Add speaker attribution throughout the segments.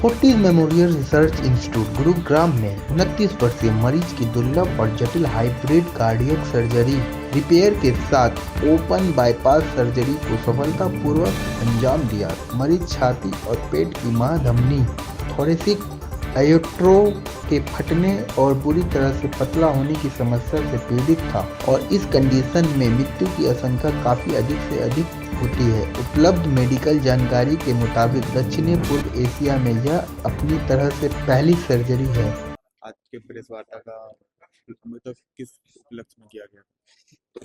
Speaker 1: Fortis memorial research institute Gurugram में 29 वर्षीय मरीज की दुर्लभ और जटिल हाइब्रिड कार्डियक सर्जरी रिपेयर के साथ ओपन बाईपास सर्जरी को सफलतापूर्वक अंजाम दिया। मरीज छाती और पेट की महाधमनी, थोरेसिक आयोट्रो के फटने और बुरी तरह से पतला होने की समस्या से पीड़ित था और इस कंडीशन में मृत्यु की आशंका काफी अधिक से अधिक होती है। उपलब्ध मेडिकल जानकारी के मुताबिक दक्षिणी पूर्व एशिया में यह अपनी तरह से पहली सर्जरी है।
Speaker 2: आज के प्रेस वार्ता का मतलब किस उपलक्ष्य में किया गया?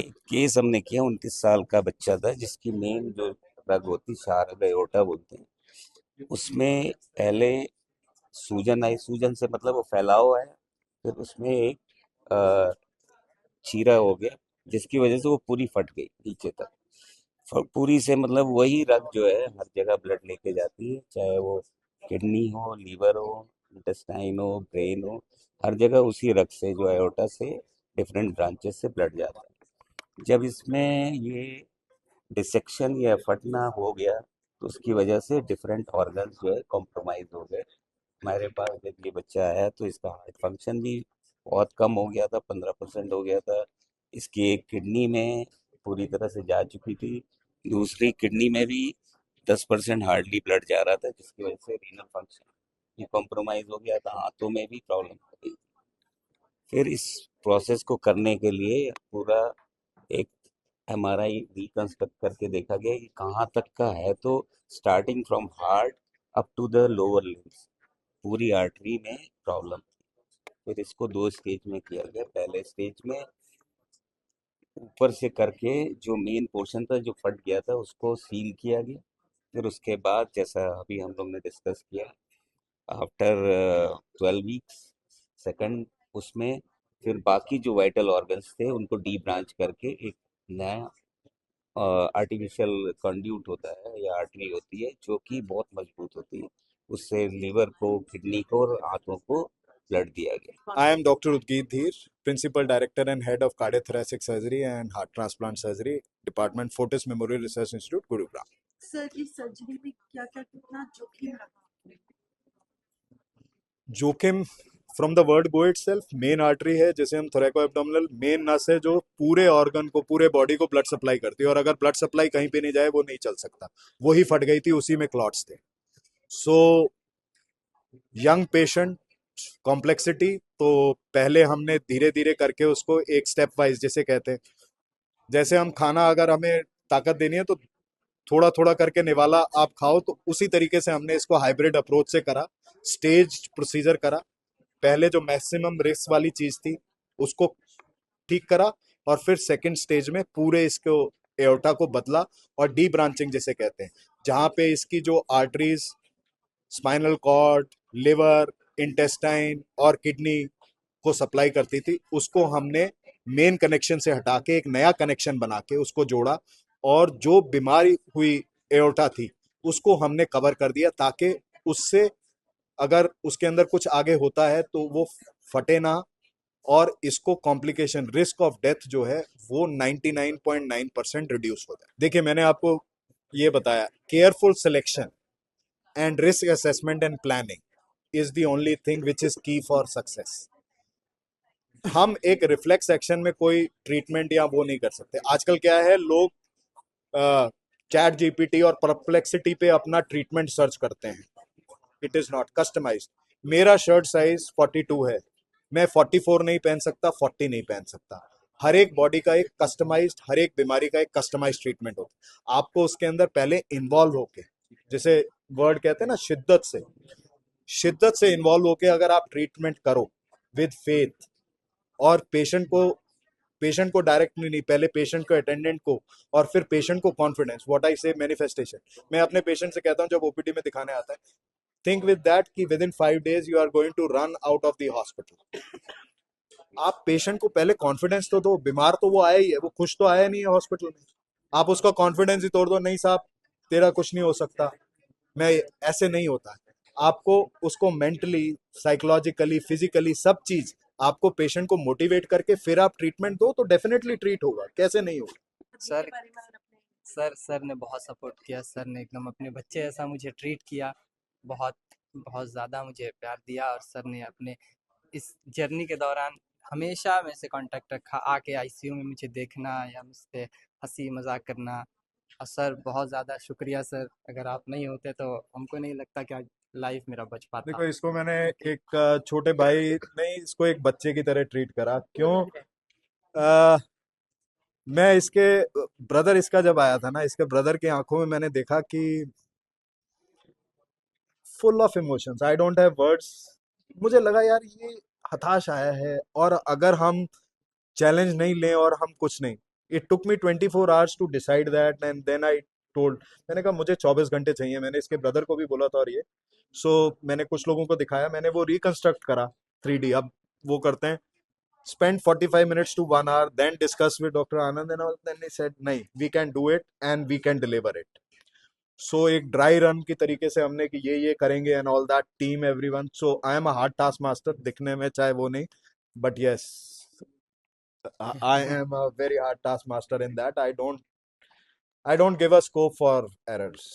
Speaker 3: एक केस हमने किया, 29 साल का बच्चा था जिसकी मेन जो रग होती शार्क एओर्टा बोलते हैं, उसमें पहले सूजन आई। सूजन से मतलब वो फैलाव है, फिर उसमें एक चीरा हो गया जिसकी वजह से वो पूरी फट गई नीचे तक। पूरी से मतलब वही रग जो है हर जगह ब्लड लेके जाती है, चाहे वो किडनी हो, लीवर हो, इंटेस्टाइन हो, ब्रेन हो, हर जगह उसी रग से जो एओर्टा से डिफरेंट ब्रांचेस से ब्लड जाता है। जब इसमें ये डिसेक्शन या फटना हो गया तो उसकी वजह से डिफरेंट ऑर्गन्स जो है कॉम्प्रोमाइज हो गए। हमारे पास जब ये बच्चा आया तो इसका हार्ट फंक्शन भी बहुत कम हो गया था, 15% हो गया था। इसकी एक किडनी में पूरी तरह से जा चुकी थी, दूसरी किडनी में भी 10% हार्डली ब्लड जा रहा था, जिसकी वजह से रीनल फंक्शन भी कॉम्प्रोमाइज हो गया था। हाथों में भी प्रॉब्लम हो गई। फिर इस प्रोसेस को करने के लिए पूरा एक एमआरआई रिकंस्ट्रक्ट करके देखा गया कि कहाँ तक का है, तो starting from heart up to the lower limbs पूरी आर्टरी में प्रॉब्लम थी। फिर इसको 2 स्टेज में किया गया। पहले स्टेज में ऊपर से करके जो मेन पोर्शन था जो फट गया था उसको सील किया गया। फिर उसके बाद जैसा अभी हम लोग ने डिस्कस किया, आफ्टर 12 वीक्स सेकंड उसमें फिर बाकी जो वाइटल ऑर्गन्स थे उनको डी ब्रांच करके एक नया आर्टिफिशियल कंड्यूट होता है या आर्टरी होती है जो कि बहुत मजबूत होती है, उससे लीवर को, किडनी को और आंतों को ब्लड दिया गया।
Speaker 2: I am Dr. Udgit Dheer, Principal Director and Head of Cardiothoracic Surgery and Heart Transplant Surgery, Department Fortis Memorial Research Institute, Gurugram.
Speaker 4: Sir इस सर्जरी में क्या क्या कितना जोखिम रहा?
Speaker 2: जोखिम from the word go itself, main artery है जैसे हम थोरैको एब्डोमिनल, मेन नस है जो पूरे ऑर्गन को, पूरे बॉडी को ब्लड सप्लाई करती है, और अगर ब्लड सप्लाई कहीं पे नहीं जाए वो नहीं चल सकता। वही फट गई थी, उसी में क्लॉट्स थे। सो यंग पेशेंट, कॉम्प्लेक्सिटी, तो पहले हमने धीरे धीरे करके उसको एक स्टेप वाइज, जैसे कहते हैं, जैसे हम खाना अगर हमें ताकत देनी है तो थोड़ा थोड़ा करके निवाला आप खाओ, तो उसी तरीके से हमने इसको हाइब्रिड अप्रोच से करा, स्टेज प्रोसीजर करा। पहले जो मैक्सिमम रिस्क वाली चीज थी उसको ठीक करा, और फिर सेकंड स्टेज में पूरे इसको एओर्टा को बदला, और डी ब्रांचिंग जैसे कहते हैं, जहां पे इसकी जो arteries spinal cord, liver, intestine और किडनी को सप्लाई करती थी, उसको हमने मेन कनेक्शन से हटा के एक नया कनेक्शन बना के उसको जोड़ा, और जो बीमारी हुई एओर्टा थी उसको हमने कवर कर दिया, ताकि उससे अगर उसके अंदर कुछ आगे होता है तो वो फटे ना, और इसको कॉम्प्लिकेशन, रिस्क ऑफ डेथ जो है वो 99.9% रिड्यूस हो जाए। देखिए, मैंने आपको ये बताया, careful selection and risk assessment and planning is the only thing which is की फॉर सक्सेस। हम एक रिफ्लेक्स एक्शन में कोई ट्रीटमेंट या वो नहीं कर सकते। आजकल क्या है, लोग चैट जीपीटी और परप्लेक्सिटी पे अपना ट्रीटमेंट सर्च करते हैं। It is not customized. मेरा शर्ट साइज 42 है, मैं 44 नहीं पहन सकता, 40 नहीं पहन सकता। हर एक बॉडी का एक कस्टमाइज्ड, हर एक बीमारी का एक कस्टमाइज्ड ट्रीटमेंट होता है। आपको उसके अंदर पहले इन्वॉल्व होके, जैसे वर्ड कहते हैं ना, शिद्दत से इन्वॉल्व होके अगर आप ट्रीटमेंट करो विद फेथ, और पेशेंट को डायरेक्टली नहीं, पहले पेशेंट को, अटेंडेंट को, और फिर पेशेंट को कॉन्फिडेंस, व्हाट आई से मैनिफेस्टेशन। मैं अपने पेशेंट से कहता हूं जब ओपीडी में दिखाने आता है, थिंक विद दैट कि within 5 days you are going to run out of the hospital. आप पेशेंट को पहले कॉन्फिडेंस तो दो। बीमार तो वो आया ही है, वो खुश तो आया नहीं है हॉस्पिटल में। आप उसका कॉन्फिडेंस ही तोड़ दो, नहीं साहब तेरा कुछ नहीं हो सकता, मैं, ऐसे नहीं होता है। आपको उसको मेंटली, साइकोलॉजिकली, फिजिकली, सब चीज आपको पेशेंट को मोटिवेट करके फिर आप ट्रीटमेंट दो, तो डेफिनेटली ट्रीट होगा, कैसे नहीं होगा।
Speaker 4: सर
Speaker 5: सर ने बहुत सपोर्ट किया। सर ने एकदम अपने बच्चे ऐसा मुझे ट्रीट किया। बहुत बहुत ज़्यादा मुझे प्यार दिया और सर ने अपने इस जर्नी के दौरान हमेशा मेरे से कांटेक्ट रखा, आके आईसीयू में मुझे देखना या मुझसे हंसी मजाक करना। और सर बहुत ज़्यादा शुक्रिया सर, अगर आप नहीं होते तो हमको नहीं लगता कि आज लाइफ मेरा बच पाता।
Speaker 2: देखो, इसको मैंने एक छोटे भाई नहीं, इसको एक बच्चे की तरह ट्रीट करा। क्यों? अ, मैं इसके ब्रदर, इसका जब आया था ना, इसके ब्रदर की आंखों में मैंने देखा कि full of emotions, I don't have words. मुझे लगा यार ये हताश आया है, और अगर हम चैलेंज नहीं लें और हम कुछ नहीं। It took me 24 hours to decide that, and then I told, मैंने कहा मुझे 24 घंटे चाहिए। मैंने इसके ब्रदर को भी बोला था, और ये मैंने कुछ लोगों को दिखाया, मैंने वो रिकंस्ट्रक्ट करा 3D। अब वो करते हैं, spend 45 minutes to 1 hour, then discuss with Dr. Anand and all. Then he said, नहीं, we can do it and we can deliver it. So एक ड्राई रन की तरीके से हमने कि ये करेंगे and all that, team everyone. So I am a hard task master, दिखने में चाहे वो नहीं, but yes, I am a very hard task master in that. I don't give a scope for errors.